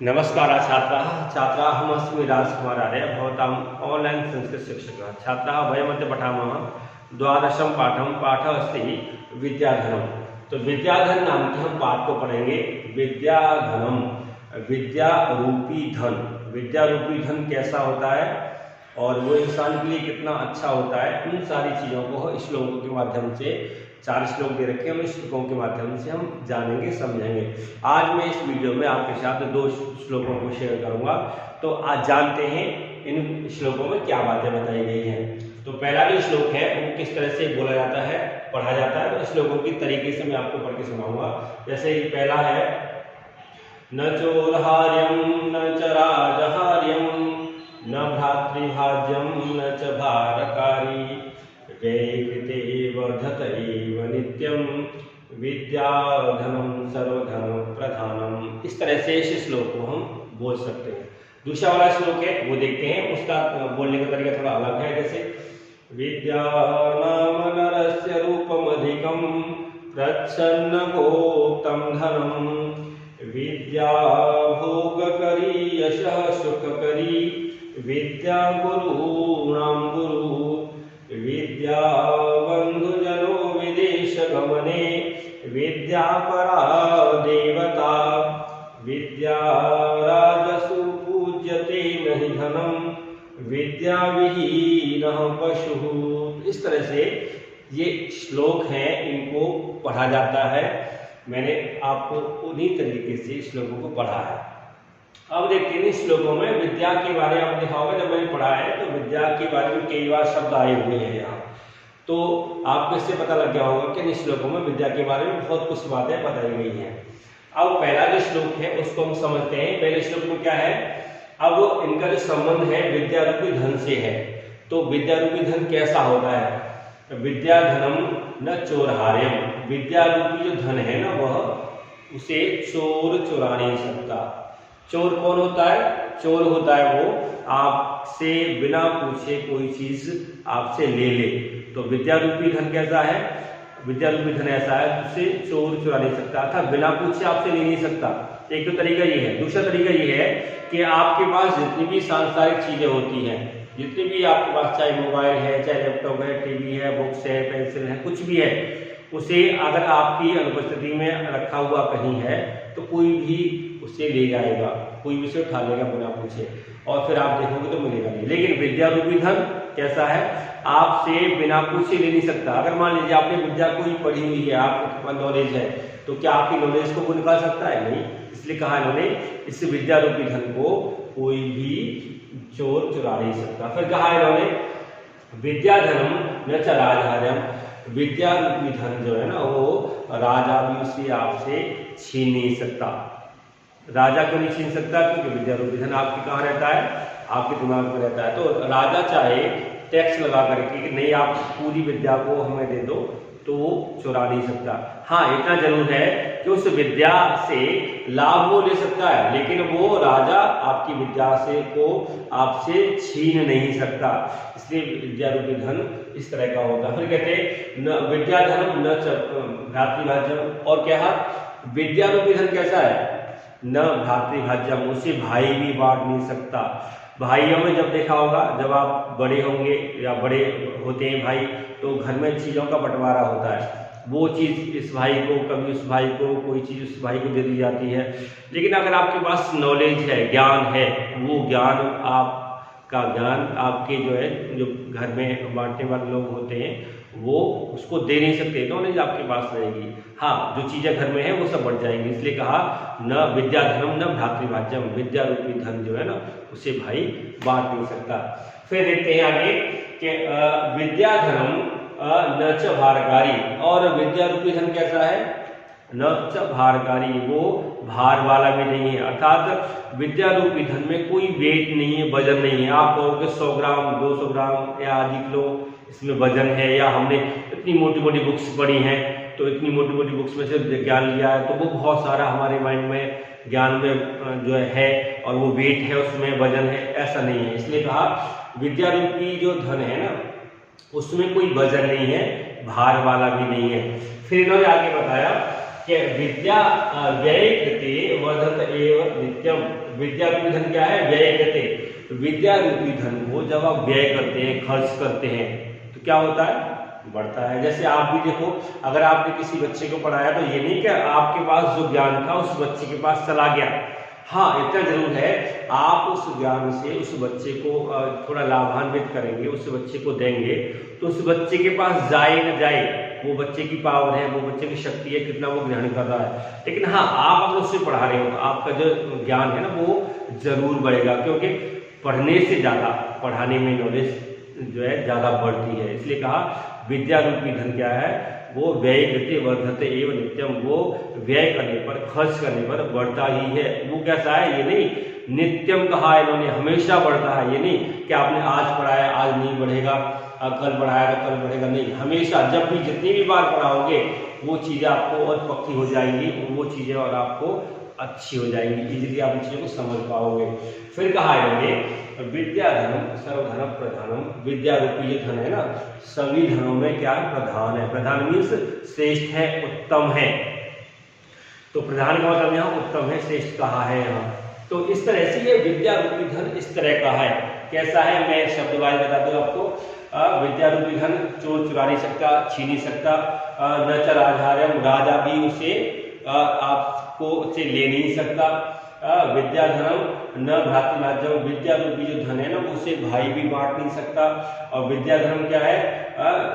नमस्कार छात्राः छात्राः हमस्मि राजकुमार आर्य भवताम् ऑनलाइन संस्कृत शिक्षकः। छात्राः वयमद्य पठामः द्वादशं पाठं। पाठः अस्ति विद्याधनम्। तो विद्याधन नाम के हम पाठ को पढ़ेंगे। विद्याधनम, विद्या रूपी धन। विद्या रूपी धन कैसा होता है और वो इंसान के लिए कितना अच्छा होता है, उन सारी चीज़ों को श्लोकों के माध्यम से, 4 श्लोक दे रखे हैं, उन श्लोकों के माध्यम से हम जानेंगे, समझेंगे। आज मैं इस वीडियो में आपके साथ 2 श्लोकों को शेयर करूंगा। तो आज जानते हैं इन श्लोकों में क्या बातें बताई गई हैं। तो पहला जो श्लोक है वो किस तरह से बोला जाता है, पढ़ा जाता है, तो श्लोकों की तरीके से मैं आपको पढ़ के सुनाऊंगा। जैसे पहला है, न चोरहार्यम न च राजहार्यम न भ्रातृभाज्यम न च भारकारी व्ययकृते वर्धतैव नित्यम विद्याधनम सर्वधन प्रधानम। इस तरह से इस श्लोक को हम बोल सकते हैं। दूसरा वाला श्लोक है वो देखते हैं, उसका बोलने का तरीका थोड़ा अलग है। जैसे विद्या नाम नरस्य रूपमधिकं प्रच्छन्न गोप्तं धनम विद्या भोगकरी यशः सुखकरी विद्या गुरूणां गुरु विद्या बंधुजनो विदेश गमने विद्या परा देवता विद्या राजसु पूज्यते नहि धनम विद्या विहीनः पशुः। इस तरह से ये श्लोक हैं, इनको पढ़ा जाता है। मैंने आपको उन्हीं तरीके से श्लोकों को पढ़ा है। अब देखते हैं इस श्लोकों में विद्या के बारे में। आपने देखा होगा जब मैंने पढ़ा है तो विद्या के बारे में कई बार शब्द आए हुए हैं यहाँ, तो आपको इससे पता लग गया होगा कि इन श्लोकों में विद्या के बारे में बहुत कुछ बातें बताई गई हैं। अब पहला जो श्लोक है उसको हम समझते हैं। पहले श्लोक में क्या है, अब इनका जो संबंध है विद्या रूपी धन से है। तो विद्या रूपी धन कैसा होता है, विद्याधनम न चोरहार्यम। विद्या रूपी जो धन है ना, वह उसे चोर चुरा नहीं सकता। चोर कौन होता है, चोर होता है वो आपसे बिना पूछे कोई चीज आपसे ले ले। तो विद्या रूपी धन कैसा है, विद्या रूपी धन ऐसा है जिससे चोर चुरा नहीं सकता, अर्थात बिना पूछे आपसे ले नहीं सकता। एक तो तरीका ये है। दूसरा तरीका ये है कि आपके पास जितनी भी सांसारिक चीजें होती हैं, जितनी भी आपके पास, चाहे मोबाइल है, चाहे लैपटॉप है, टीवी है, बुक्स है, पेंसिल है, कुछ भी है, उसे अगर आपकी अनुपस्थिति में रखा हुआ कहीं है तो कोई भी उसे ले जाएगा, कोई भी उसे उठा लेगा बिना पूछे, और फिर आप देखोगे तो मिलेगा नहीं। लेकिन विद्या रूपी धन कैसा है, आपसे बिना पूछे ले नहीं सकता। अगर मान लीजिए आपने विद्या कोई पढ़ी हुई है, आपको नॉलेज है, तो क्या आपकी नॉलेज को वो निकाल सकता है? नहीं। इसलिए कहा इन्होंने, इस विद्या रूपी धन को कोई भी चोर चुरा नहीं सकता। फिर कहा इन्होंने विद्याधनम न च राजहार्यम। विद्या रूपी धन जो है ना, वो राजा भी उसे आपसे छीन नहीं सकता। राजा क्यों नहीं छीन सकता? क्योंकि विद्या रूपी धन आपके कहाँ रहता है, आपके दिमाग में रहता है। तो राजा चाहे टैक्स लगा करके कि नहीं आप पूरी विद्या को हमें दे दो, तो वो चुरा नहीं सकता। हाँ, इतना जरूर है कि उस विद्या से लाभ वो ले सकता है, लेकिन वो राजा आपकी विद्या से को आपसे छीन नहीं सकता। इसलिए विद्या रूपी धन इस तरह का होता है। फिर कहते हैं न विद्याधनम न भ्रातृभाज्यम। और क्या है, विद्या रूपी धन कैसा है, न भ्रातृभाज्यम, उसे भाई भी बांट नहीं सकता। भाइयों में जब देखा होगा, जब आप बड़े होंगे या बड़े होते हैं भाई, तो घर में चीज़ों का बंटवारा होता है। वो चीज़ इस भाई को, कभी उस भाई को, कोई चीज़ उस भाई को दे दी जाती है। लेकिन अगर आपके पास नॉलेज है, ज्ञान है, वो ज्ञान आपका ज्ञान आपके जो है, जो घर में बांटने वाले लोग होते हैं, वो उसको दे नहीं सकते। नॉलेज आपके पास रहेगी, हाँ, जो चीज़ें घर में है वो सब बढ़ जाएंगी। इसलिए कहा न विद्याधनम न भ्रातृभाज्यम। विद्या रूपी धन जो है ना, उसे भाई बांट नहीं सकता। फिर देखते हैं आगे कि विद्याधनम न च भारकारी। और विद्या रूपी धन कैसा है, न च भारकारी, वो भार वाला भी नहीं है। अर्थात विद्या रूपी धन में कोई वेट नहीं है, वजन नहीं है। आप कहोगे 100 ग्राम 200 ग्राम या आधी किलो इसमें वजन है, या हमने इतनी मोटी मोटी बुक्स पढ़ी हैं, तो इतनी मोटी मोटी बुक्स में से ज्ञान लिया है, तो वो बहुत सारा हमारे माइंड में ज्ञान में जो है और वो वेट है, उसमें वजन है, ऐसा नहीं है। इसलिए कहा विद्या रूपी जो धन है ना, उसमें कोई वजन नहीं है, भार वाला भी नहीं है। फिर इन्होंने आगे बताया कि विद्या व्यय कृते वर्धत एव नित्यम। विद्या रूपी धन क्या है? व्यय कृते। विद्या रूपी धन को जब आप व्यय करते हैं, खर्च करते हैं, तो क्या होता है? बढ़ता है। जैसे आप भी देखो, अगर आपने किसी बच्चे को पढ़ाया तो ये नहीं कि आपके पास जो ज्ञान था उस बच्चे के पास चला गया। हाँ, इतना जरूर है, आप उस ज्ञान से उस बच्चे को थोड़ा लाभान्वित करेंगे, उस बच्चे को देंगे, तो उस बच्चे के पास जाए न जाए, वो बच्चे की पावर है, वो बच्चे की शक्ति है, कितना वो ग्रहण कर रहा है। लेकिन हाँ, आप अगर उससे पढ़ा रहे हो तो आपका जो ज्ञान है ना वो जरूर बढ़ेगा, क्योंकि पढ़ने से ज़्यादा पढ़ाने में नॉलेज जो है ज़्यादा बढ़ती है। इसलिए कहा विद्या रूपी धन क्या है? वो व्यय कृते वर्धते एव नित्यम। वो व्यय करने पर, खर्च करने पर बढ़ता ही है। वो कैसा है? ये नहीं नित्यम कहा इन्होंने, हमेशा बढ़ता है। ये नहीं कि आपने आज पढ़ाया आज नहीं बढ़ेगा, कल पढ़ाया तो कल बढ़ेगा, नहीं, हमेशा जब भी जितनी भी बार पढ़ाओगे वो चीज़ें आपको और पक्की हो जाएंगी, वो चीज़ें और आपको अच्छी हो जाएंगी, इजीली आप इन चीज़ों को समझ पाओगे। फिर कहा इन्होंने विद्या धनम सर्वधन प्रधानम। विद्या रूपी जो धन है ना, सभी धनों में क्या है? प्रधान है। प्रधान मीन्स श्रेष्ठ है, उत्तम है। तो प्रधान का मतलब यहाँ उत्तम है, श्रेष्ठ कहा है यहाँ। तो इस तरह से ये विद्या रूपी धन इस तरह का है। कैसा है? मैं शब्दवार बता दूं आपको। विद्या रूपी धन चोर चुरा नहीं सकता, छीन नहीं सकता। न च राजार्यम, राजा भी उसे आपको उसे ले नहीं सकता। विद्या धनम न भ्रातृराज्यम। विद्या रूपी जो धन है ना उसे भाई भी बांट नहीं सकता। और विद्या धर्म क्या है?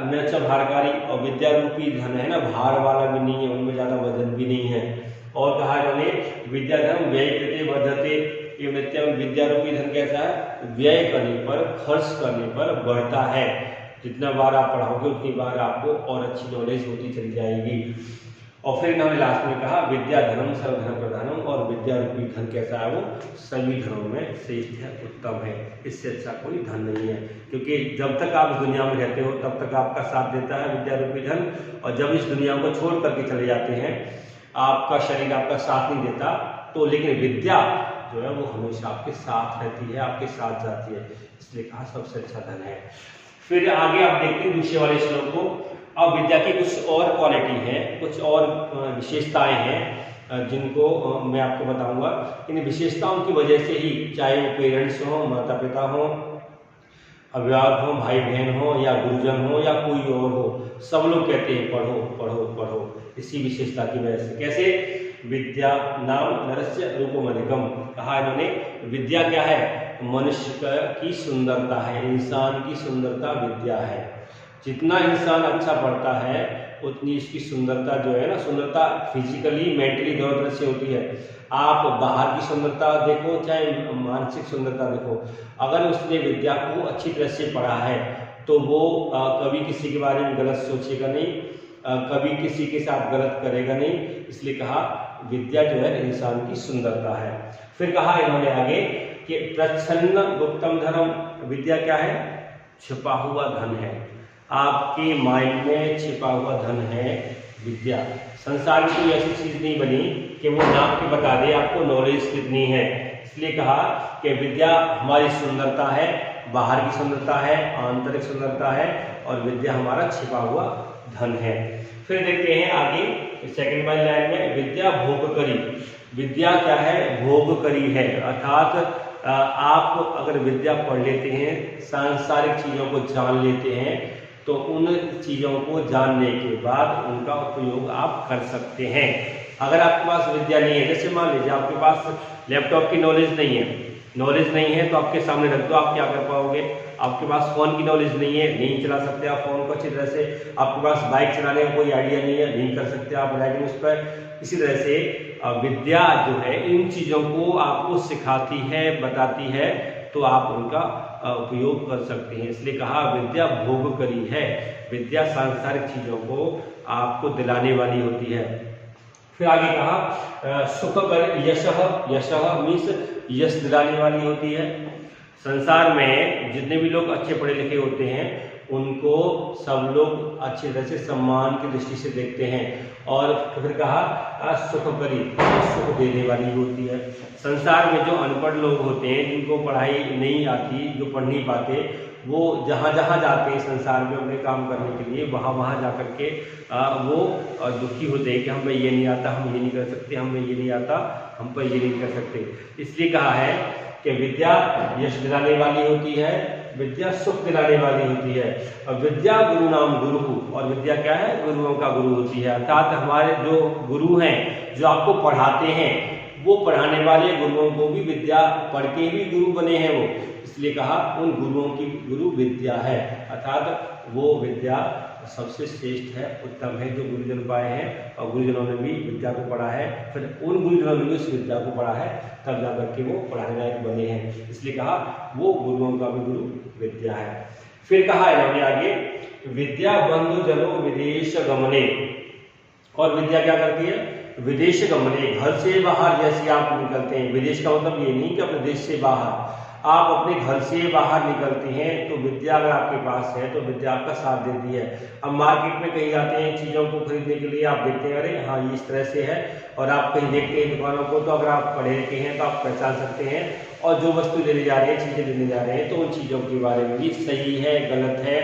न च भारकारी। और विद्या रूपी धन है ना भार वाला भी नहीं है, उनमें ज्यादा वजन भी नहीं है। और कहा इन्होंने विद्या धर्म व्यय कृते वर्धते एव नित्यम। विद्या रूपी धन कैसा है? व्यय करने पर, खर्च करने पर बढ़ता है। जितना बार आप पढ़ाओगे उतनी बार आपको और अच्छी नॉलेज होती चली जाएगी। और फिर इन्होंने लास्ट में कहा विद्या धनम सर्वधन प्रधानम। और विद्या रूपी धन कैसा है? वो सभी धनों में श्रेष्ठ है, उत्तम है। इससे अच्छा कोई धन नहीं है, क्योंकि जब तक आप इस दुनिया में रहते हो तब तक आपका साथ देता है विद्या रूपी धन। और जब इस दुनिया को छोड़ करके चले जाते हैं, आपका शरीर आपका साथ नहीं देता, तो लेकिन विद्या जो है वो हमेशा आपके साथ रहती है, आपके साथ जाती है। इसलिए कहा सबसे अच्छा धन है। फिर आगे आप देखते हैं दूसरे वाले श्लोक को। अब विद्या की कुछ और क्वालिटी है, कुछ और विशेषताएं हैं जिनको मैं आपको बताऊंगा। इन विशेषताओं की वजह से ही, चाहे वो पेरेंट्स हो, माता पिता हो, अभिभावक हो, भाई बहन हो, या गुरुजन हो, या कोई और हो, सब लोग कहते हैं पढ़ो पढ़ो पढ़ो, इसी विशेषता की वजह से। कैसे? विद्या नाम नरस्य रूपमधिकम। कहा इन्होंने विद्या क्या है? मनुष्य की सुंदरता है, इंसान की सुंदरता विद्या है। जितना इंसान अच्छा पढ़ता है उतनी इसकी सुंदरता जो है ना, सुंदरता फिजिकली मेंटली दोनों तरह से होती है। आप बाहर की सुंदरता देखो, चाहे मानसिक सुंदरता देखो, अगर उसने विद्या को अच्छी तरह से पढ़ा है तो वो कभी किसी के बारे में गलत सोचेगा नहीं, कभी किसी के साथ गलत करेगा नहीं। इसलिए कहा विद्या जो है इंसान की सुंदरता है। फिर कहा इन्होंने आगे कि प्रच्छन्न गुप्तम धनम। विद्या क्या है? छिपा हुआ धन है। आपके माइंड में छिपा हुआ धन है विद्या। संसार में कोई ऐसी चीज नहीं बनी कि वो नाप के बता दे आपको नॉलेज कितनी है। इसलिए कहा कि विद्या हमारी सुंदरता है, बाहर की सुंदरता है, आंतरिक सुंदरता है, और विद्या हमारा छिपा हुआ धन है। फिर देखते हैं आगे सेकंड वाली लाइन में, विद्या भोग करी। विद्या क्या है? भोग करी है। अर्थात आप अगर विद्या पढ़ लेते हैं, सांसारिक चीजों को जान लेते हैं, तो उन चीजों को जानने के बाद उनका उपयोग आप कर सकते हैं। अगर आपके पास विद्या नहीं है, जैसे मान लीजिए आपके पास लैपटॉप की नॉलेज नहीं है, तो आपके सामने रख दो, आप क्या कर पाओगे? आपके पास फोन की नॉलेज नहीं है, नहीं चला सकते आप फोन को अच्छी तरह से। आपके पास बाइक चलाने का कोई आइडिया नहीं है, नहीं कर सकते आप राइडिंग उस पर। इसी तरह से विद्या जो है इन चीजों को आपको सिखाती है, बताती है, तो आप उनका उपयोग कर सकते हैं। इसलिए कहा विद्या भोग करी है। विद्या सांसारिक चीजों को आपको दिलाने वाली होती है। फिर आगे कहा सुख कर यशः। यशः मीन्स यश दिलाने वाली होती है। संसार में जितने भी लोग अच्छे पढ़े लिखे होते हैं उनको सब लोग अच्छी तरह से सम्मान की दृष्टि से देखते हैं। और फिर कहा सुखकरी, सुख देने वाली होती है। संसार में जो अनपढ़ लोग होते हैं, जिनको पढ़ाई नहीं आती, जो पढ़ नहीं पाते, वो जहाँ जहाँ जाते हैं संसार में अपने काम करने के लिए, वहाँ वहाँ जा कर के वो दुखी होते हैं कि हमें ये नहीं आता, हम ये नहीं कर सकते, हमें ये नहीं आता, हम पर ये नहीं कर सकते। इसलिए कहा है कि विद्या यश दिलाने वाली होती है, विद्या सुख दिलाने वाली होती है। और विद्या गुरु नाम गुरु, और विद्या क्या है? गुरुओं का गुरु होती है। अर्थात हमारे जो गुरु हैं, जो आपको पढ़ाते हैं, वो पढ़ाने वाले गुरुओं को भी विद्या पढ़ के भी गुरु बने हैं वो। इसलिए कहा उन गुरुओं की गुरु विद्या है, अर्थात वो विद्या सबसे श्रेष्ठ है, उत्तम है, जो गुरुजन पाए हैं। और गुरुजनों ने भी विद्या को पढ़ा है, फिर उन गुरुजनों ने भी उस विद्या को पढ़ा है, तब जाकर के वो पढ़ाने लायक बने हैं। इसलिए कहा वो गुरुओं का भी गुरु विद्या है। फिर कहा इन्होंने आगे, विद्या बंधु जनो विदेश गमने। और विद्या क्या करती है? विदेश गमने, घर से बाहर जैसे आप निकलते हैं। विदेश का मतलब ये नहीं कि अपने देश से बाहर, आप अपने घर से बाहर निकलते हैं तो विद्या अगर आपके पास है तो विद्या आपका साथ देती है। अब मार्केट में कहीं जाते हैं चीज़ों को खरीदने के लिए, आप देखते हैं अरे हाँ ये इस तरह से है, और आप कहीं देखते हैं दुकानों को, तो अगर आप पढ़े लिखे हैं तो आप पहचान सकते हैं, और जो वस्तु लेने जा रहे हैं, चीज़ें लेने जा रहे हैं, तो उन चीज़ों के बारे में भी सही है, गलत है,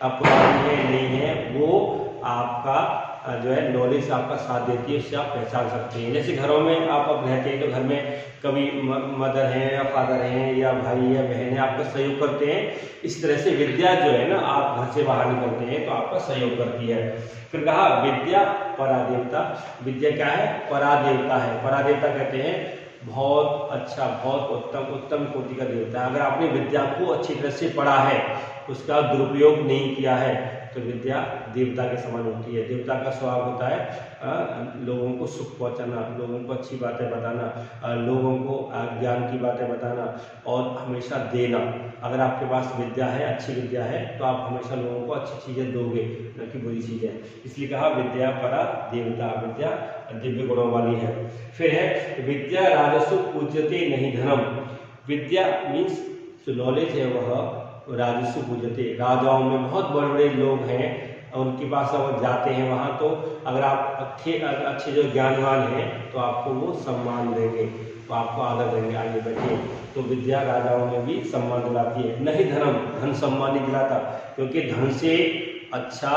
पुरानी है, नहीं है, वो आपका जो है नॉलेज आपका साथ देती है, उससे आप पहचान सकते हैं। जैसे घरों में आप अब रहते हैं तो घर में कभी मदर हैं या फादर हैं या भाई या बहन है, आपका सहयोग करते हैं। इस तरह से विद्या जो है ना, आप घर से बाहर निकलते हैं तो आपका सहयोग करती है। फिर कहा विद्या परादेवता। विद्या क्या है? परादेवता है। परादेवता कहते हैं बहुत अच्छा, बहुत उत्तम कोटि का देवता। अगर आपने विद्या को अच्छी तरह से पढ़ा है, उसका दुरुपयोग नहीं किया है, तो विद्या देवता के समान होती है। देवता का स्वभाव होता है लोगों को सुख पहुंचाना, लोगों को अच्छी बातें बताना, लोगों को ज्ञान की बातें बताना और हमेशा देना। अगर आपके पास विद्या है, अच्छी विद्या है, तो आप हमेशा लोगों को अच्छी चीज़ें दोगे, न कि बुरी चीज़ें। इसलिए कहा विद्या परा देवता, विद्या दिव्य गुणों वाली है। फिर है विद्या राजसु पूज्यते नहीं धनम। विद्या मीन्स जो नॉलेज है वह राजस्व पूजते। राजाओं में बहुत बड़े बड़े लोग हैं, उनके पास अगर जाते हैं वहाँ, तो अगर आप अच्छे जो ज्ञानवान हैं तो आपको वो सम्मान देंगे, तो आपको आदर देंगे, आगे बैठिए। तो विद्या राजाओं में भी सम्मान दिलाती है। नहीं धनम, धन सम्मान नहीं दिलाता, क्योंकि धन से अच्छा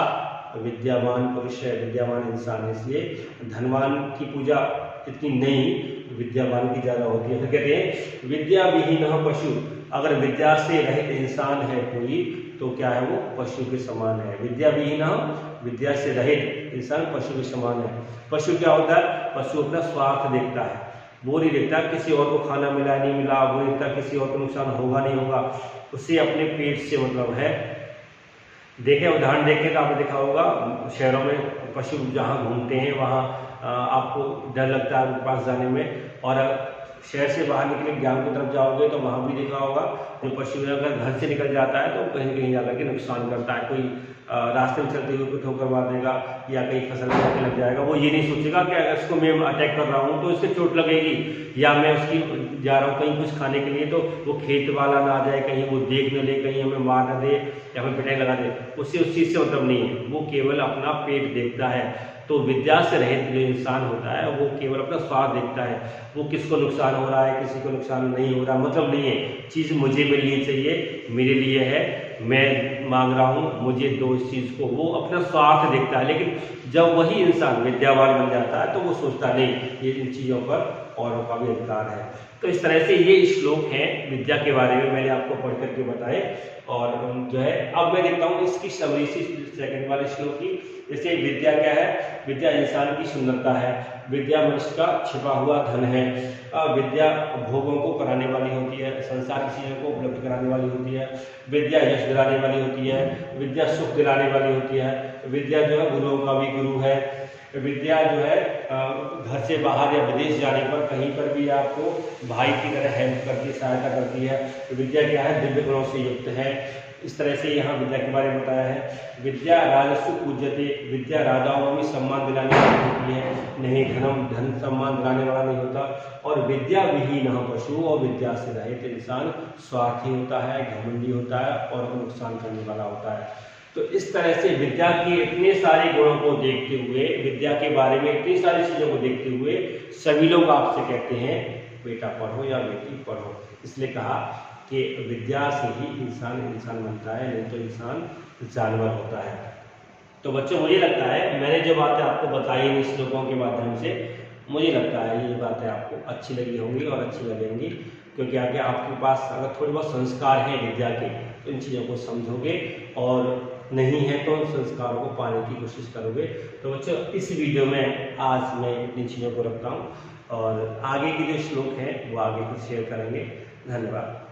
विद्यावान पुरुष है, विद्यावान इंसान है। इसलिए धनवान की पूजा इतनी नहीं, विद्यावान की ज़्यादा होती है। फिर कहते हैं विद्या विहीन पशु। अगर विद्या से रहित इंसान है कोई, तो क्या है? वो पशु के समान है। विद्या विहीन, विद्या से रहित इंसान पशु के समान है। पशु क्या होता है? पशु अपना स्वार्थ देखता है, वो नहीं देखता किसी और को खाना मिला नहीं मिला, वो नहीं देखता किसी और को नुकसान होगा नहीं होगा, उसे अपने पेट से मतलब है। देखें, उदाहरण देखें तो आपने देखा होगा शहरों में पशु जहाँ घूमते हैं वहाँ आपको डर लगता है उनके पास जाने में, और शहर से बाहर निकले ज्ञान की तरफ जाओगे तो वहाँ भी देखा होगा जो पशु अगर घर से निकल जाता है तो कहीं कहीं जाकर के नुकसान करता है। कोई रास्ते में चलते हुए कोई ठोकर मार देगा या कहीं फसल में जाके लग जाएगा, वो ये नहीं सोचेगा कि अगर इसको मैं अटैक कर रहा हूँ तो इससे चोट लगेगी, या मैं उसकी जा रहा हूँ कहीं कुछ खाने के लिए तो वो खेत वाला ना आ जाए, कहीं वो देख न ले, कहीं हमें मार न दे या हमें पिटाई लगा दे, उससे उस चीज़ से मतलब नहीं है। वो केवल अपना पेट देखता है। तो विद्या से रहित जो इंसान होता है वो केवल अपना स्वार्थ देखता है, वो किसको नुकसान हो रहा है, किसी को नुकसान नहीं हो रहा, मतलब नहीं है। चीज़ मुझे मिलनी चाहिए, मेरे लिए है, मैं मांग रहा हूँ, मुझे दो इस चीज़ को, वो अपना स्वार्थ देखता है। लेकिन जब वही इंसान विद्यावान बन जाता है तो वो सोचता नहीं ये इन चीज़ों पर औरों का भी अधिकार है। तो इस तरह से ये श्लोक हैं विद्या के बारे में, मैंने आपको पढ़ करके बताए। और जो है अब मैं देखता हूँ इसकी समरी से सेकंड वाले श्लोक की। जैसे विद्या क्या है? विद्या इंसान की सुंदरता है, विद्या मनुष्य का छिपा हुआ धन है, विद्या भोगों को कराने वाली होती है, संसार की चीज़ों को उपलब्ध कराने वाली होती है, विद्या यश दिलाने वाली होती है, विद्या सुख दिलाने वाली होती है, विद्या जो है गुरुओं का भी गुरु है, विद्या जो है घर से बाहर या विदेश जाने पर कहीं पर भी आपको भाई की तरह हेल्प करती है, सहायता करती है। विद्या क्या है? दिव्य गुणों से युक्त है। इस तरह से यहाँ विद्या के बारे में बताया है। विद्या राजस्व पूज्यते, विद्या राजाओं में सम्मान दिलाने वाली होती है, नहीं धन सम्मान दिलाने वाला नहीं होता। और विद्या विहीन पशु, और विद्या से रहित इंसान स्वार्थी होता है, घमंडी होता है और नुकसान करने वाला होता है। तो इस तरह से विद्या के इतने सारे गुणों को देखते हुए, विद्या के बारे में इतनी सारी चीज़ों को देखते हुए सभी लोग आपसे कहते हैं बेटा पढ़ो या बेटी पढ़ो। इसलिए कहा कि विद्या से ही इंसान बनता है, नहीं तो इंसान जानवर होता है। तो बच्चों मुझे लगता है मैंने जो बातें आपको बताई इन श्लोकों के माध्यम से, मुझे लगता है ये बातें आपको अच्छी लगी होंगी और अच्छी लगेंगी, क्योंकि आगे आपके पास अगर थोड़े बहुत संस्कार हैं विद्या के तो इन चीज़ों को समझोगे, और नहीं है तो उन संस्कारों को पाने की कोशिश करोगे। तो बच्चों इस वीडियो में आज मैं इतनी चीज़ों को रखता हूँ, और आगे के जो श्लोक हैं वो आगे कुछ शेयर करेंगे। धन्यवाद।